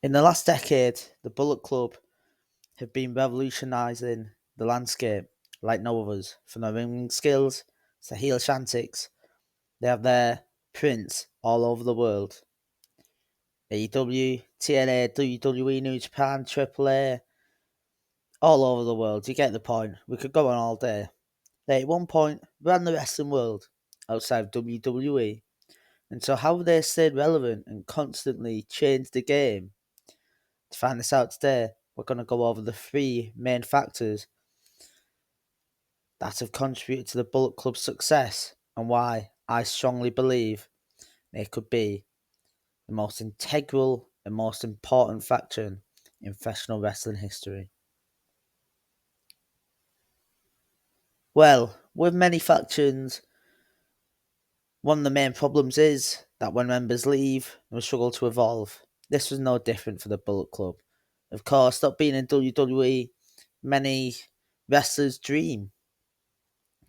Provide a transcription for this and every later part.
In the last decade, the Bullet Club have been revolutionising the landscape like no others. From their ringing skills to heel shantics, they have their prints all over the world. AEW, TNA, WWE, New Japan, AAA, all over the world. You get the point. We could go on all day. They at one point ran the wrestling world outside of WWE. And so how they stayed relevant and constantly changed the game. To find this out today, we're going to go over the three main factors that have contributed to the Bullet Club's success and why I strongly believe they could be the most integral and most important faction in professional wrestling history. Well, with many factions, one of the main problems is that when members leave, they struggle to evolve. This was no different for the Bullet Club. Of course, not being in WWE, many wrestlers dream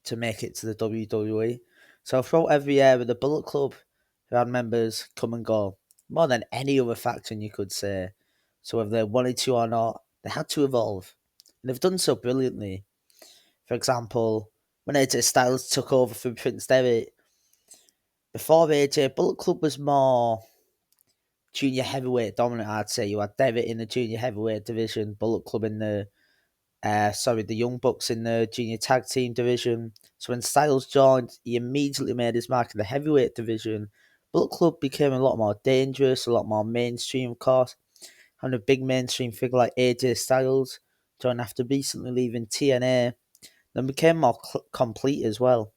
to make it to the WWE. So throughout every era, the Bullet Club have had members come and go, more than any other faction you could say. So whether they wanted to or not, they had to evolve. And they've done so brilliantly. For example, when AJ Styles took over from Prince Devitt, before AJ, Bullet Club was more junior heavyweight dominant, I'd say. You had Devitt in the junior heavyweight division, Bullet Club in the Young Bucks in the junior tag team division. So when Styles joined, he immediately made his mark in the heavyweight division. Bullet Club became a lot more dangerous, a lot more mainstream, of course. Having a big mainstream figure like AJ Styles joined after recently leaving TNA, then became more complete as well.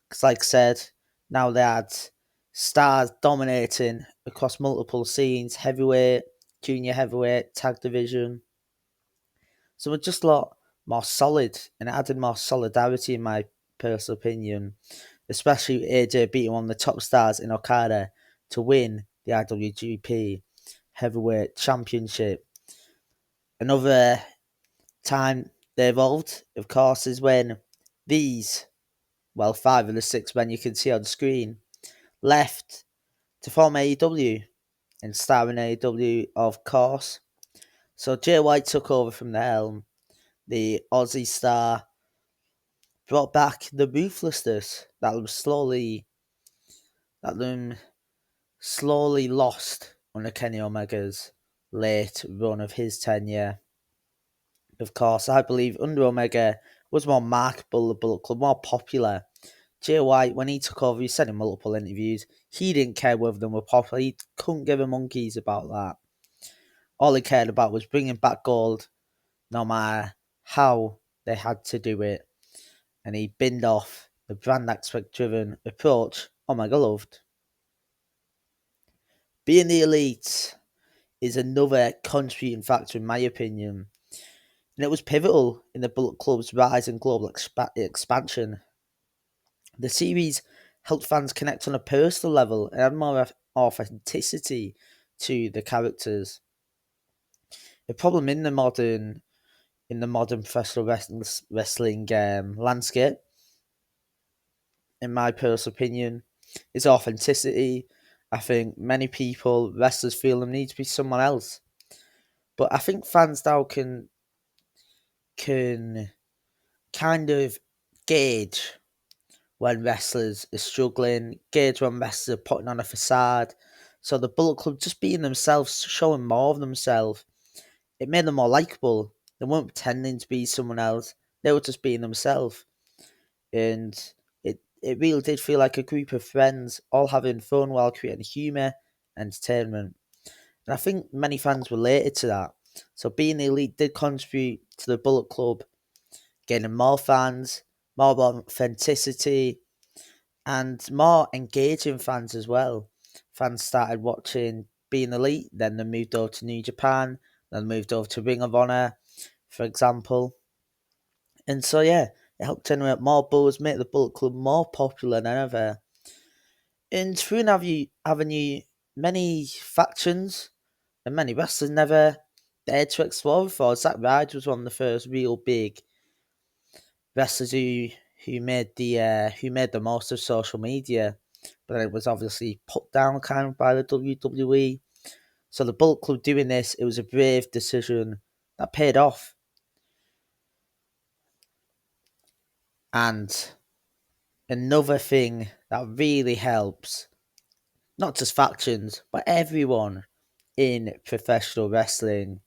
Because, like I said, now they had stars dominating across multiple scenes heavyweight, junior heavyweight, tag division. So we're just a lot more solid and it added more solidarity, in my personal opinion, especially with AJ beating one of the top stars in Okada to win the IWGP Heavyweight Championship. Another time they evolved, of course, is when these, well, five of the six men you can see on screen, left to form AEW and star in AEW, of course. So Jay White took over from the helm. The Aussie star brought back the ruthlessness that them slowly lost under Kenny Omega's late run of his tenure. Of course, I believe under Omega was more marketable, the Bullet Club, more popular. Jay White, when he took over, he said in multiple interviews, he didn't care whether them were popular. He couldn't give a monkeys about that. All he cared about was bringing back gold, no matter how they had to do it. And he binned off the brand aspect driven approach Omega loved. Being the elite is another contributing factor, in my opinion, and it was pivotal in the Bullet Club's rise and global expansion. The series helped fans connect on a personal level and add more authenticity to the characters. The problem in the modern professional wrestling landscape, in my personal opinion, is authenticity. I think many people, wrestlers, feel them need to be someone else. But I think fans now can kind of gauge when wrestlers are struggling, gauge when wrestlers are putting on a facade. So the Bullet Club just being themselves, showing more of themselves, it made them more likable. They weren't pretending to be someone else. They were just being themselves. And it really did feel like a group of friends all having fun while creating humour, entertainment. And I think many fans related to that. So being the elite did contribute to the Bullet Club getting more fans, more authenticity, and more engaging fans as well. Fans started watching Being Elite, then they moved over to New Japan, then moved over to Ring of Honor, for example. And so, yeah, it helped generate more buzz, make the Bullet Club more popular than ever. In through an avenue, many factions and many wrestlers never dared to explore before. Zack Ryder was one of the first real big wrestlers who made the most of social media, but it was obviously put down kind of by the WWE. So the Bullet Club doing this, it was a brave decision that paid off. And another thing that really helps, not just factions, but everyone in professional wrestling,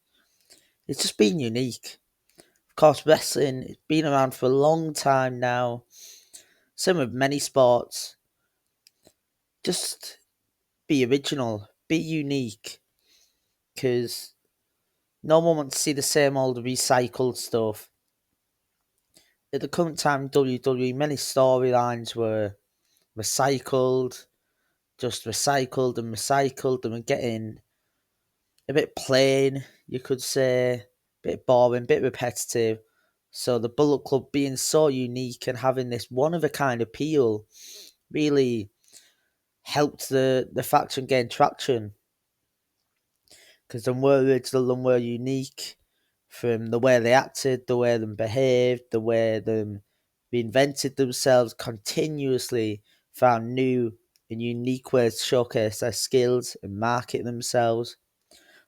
is just being unique. Of course, wrestling has been around for a long time now. Same with many sports. Just be original, be unique, because no one wants to see the same old recycled stuff. At the current time, WWE, many storylines were recycled, just recycled and recycled, and we're getting a bit plain, you could say, a bit boring, a bit repetitive. So the Bullet Club being so unique and having this one of a kind appeal really helped the faction gain traction, because they were original and were unique from the way they acted, the way they behaved, the way they reinvented themselves continuously, found new and unique ways to showcase their skills and market themselves.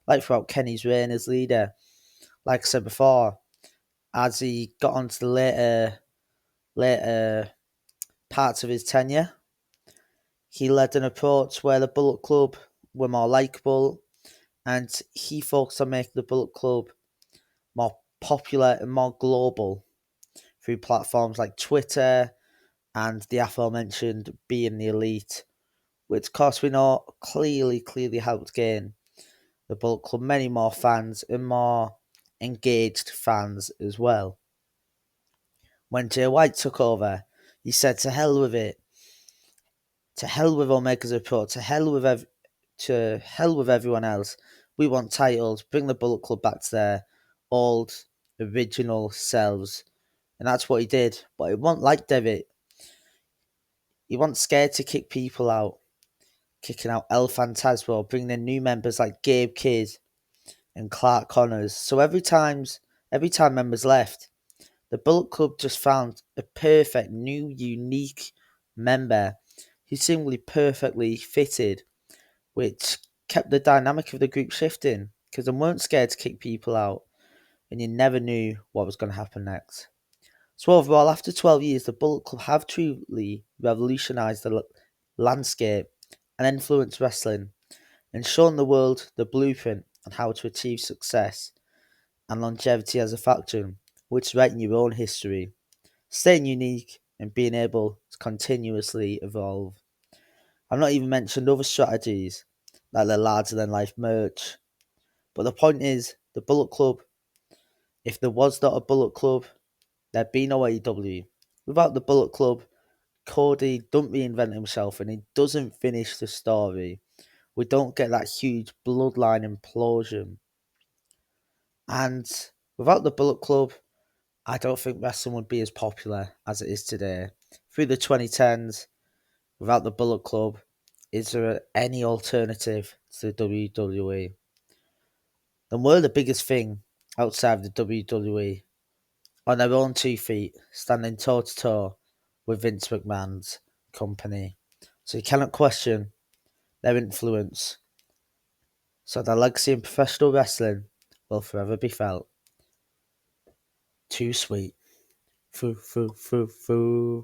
Like throughout Kenny's reign as leader, like I said before, as he got onto the later parts of his tenure, he led an approach where the Bullet Club were more likable, and he focused on making the Bullet Club more popular and more global through platforms like Twitter and the aforementioned Being the Elite, which, of course, we know clearly helped gain the Bullet Club many more fans and more engaged fans as well. When Jay White took over, he said, "To hell with it. To hell with Omega's approach. To hell with everyone else. We want titles. Bring the Bullet Club back to their old original selves." And that's what he did. But it wasn't like Devitt. He wasn't scared to kick people out. Kicking out El Fantasma, bringing in new members like Gabe Kidd and Clark Connors. So every time members left, the Bullet Club just found a perfect new unique member who seemingly perfectly fitted, which kept the dynamic of the group shifting, because they weren't scared to kick people out, and you never knew what was going to happen next. So overall, after 12 years, the Bullet Club have truly revolutionized the landscape and influenced wrestling, and shown the world the blueprint on how to achieve success and longevity as a faction, which is writing your own history, staying unique, and being able to continuously evolve. I've not even mentioned other strategies like the larger than life merch. But the point is, the Bullet Club, if there was not a Bullet Club, there'd be no AEW. Without the Bullet Club, Cody don't reinvent himself and he doesn't finish the story. We don't get that huge bloodline implosion. And without the Bullet Club, I don't think wrestling would be as popular as it is today. Through the 2010s, without the Bullet Club, is there any alternative to the WWE? Then we're the biggest thing outside of the WWE, on their own 2 feet, standing toe to toe with Vince McMahon's company. So you cannot question their influence. So their legacy in professional wrestling will forever be felt. Too sweet. Foo, foo, foo, foo.